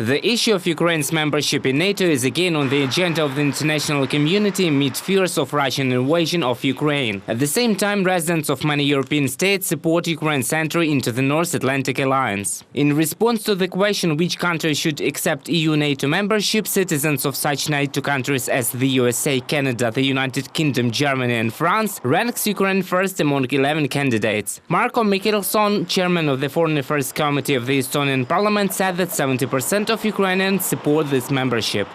The issue of Ukraine's membership in NATO is again on the agenda of the international community amid fears of Russian invasion of Ukraine. At the same time, residents of many European states support Ukraine's entry into the North Atlantic Alliance. In response to the question which countries should accept EU-NATO membership, citizens of such NATO countries as the USA, Canada, the United Kingdom, Germany and France ranks Ukraine first among 11 candidates. Marko Mikkelson, chairman of the Foreign Affairs Committee of the Estonian Parliament, said that 70% of Ukrainians support this membership.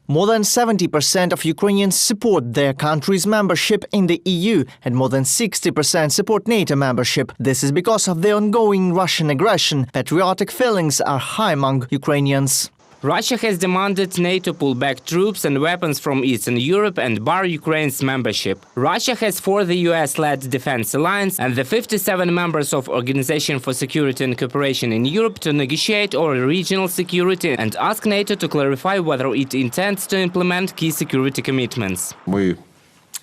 More than 70% of Ukrainians support their country's membership in the EU, and more than 60% support NATO membership. This is because of the ongoing Russian aggression. Patriotic feelings are high among Ukrainians. Russia has demanded NATO pull back troops and weapons from Eastern Europe and bar Ukraine's membership. Russia has forced the US-led defense alliance and the 57 members of Organization for Security and Cooperation in Europe to negotiate over regional security and ask NATO to clarify whether it intends to implement key security commitments.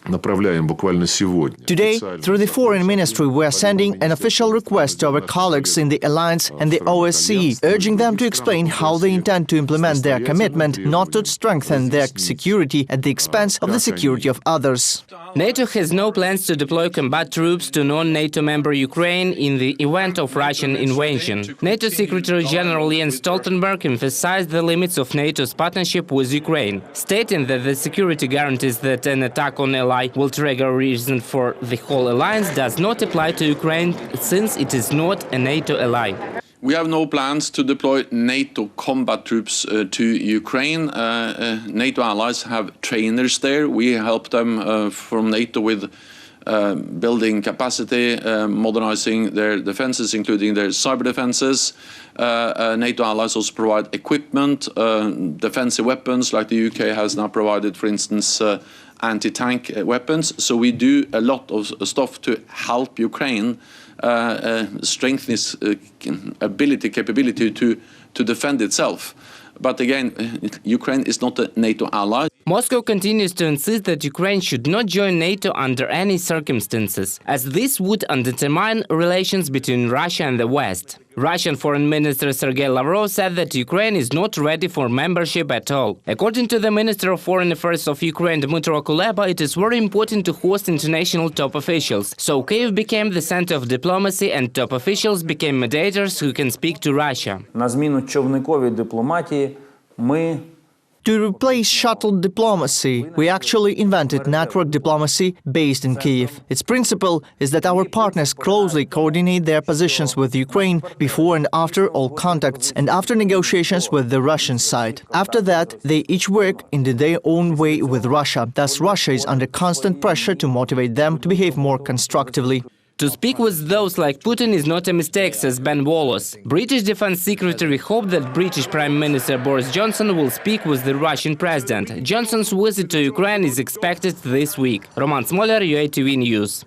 Today, through the Foreign Ministry, we are sending an official request to our colleagues in the Alliance and the OSCE, urging them to explain how they intend to implement their commitment not to strengthen their security at the expense of the security of others. NATO has no plans to deploy combat troops to non-NATO member Ukraine in the event of Russian invasion. NATO Secretary General Jens Stoltenberg emphasized the limits of NATO's partnership with Ukraine, stating that the security guarantees that an attack on ally will trigger a reason for the whole alliance does not apply to Ukraine since it is not a NATO ally. We have no plans to deploy NATO combat troops to Ukraine. NATO allies have trainers there. We help them from NATO with building capacity, modernizing their defenses, including their cyber defenses. NATO allies also provide equipment, defensive weapons, like the UK has now provided, for instance, anti-tank weapons. So we do a lot of stuff to help Ukraine strengthen its capability to defend itself. But again, Ukraine is not a NATO ally. Moscow continues to insist that Ukraine should not join NATO under any circumstances, as this would undermine relations between Russia and the West. Russian Foreign Minister Sergei Lavrov said that Ukraine is not ready for membership at all. According to the Minister of Foreign Affairs of Ukraine, Dmytro Kuleba, it is very important to host international top officials. So Kyiv became the center of diplomacy and top officials became mediators who can speak to Russia. На зміну човниковій дипломатії ми To replace shuttle diplomacy, we actually invented network diplomacy based in Kyiv. Its principle is that our partners closely coordinate their positions with Ukraine before and after all contacts and after negotiations with the Russian side. After that, they each work in their own way with Russia. Thus, Russia is under constant pressure to motivate them to behave more constructively. To speak with those like Putin is not a mistake, says Ben Wallace. British Defense Secretary hoped that British Prime Minister Boris Johnson will speak with the Russian president. Johnson's visit to Ukraine is expected this week. Roman Smoler, UATV News.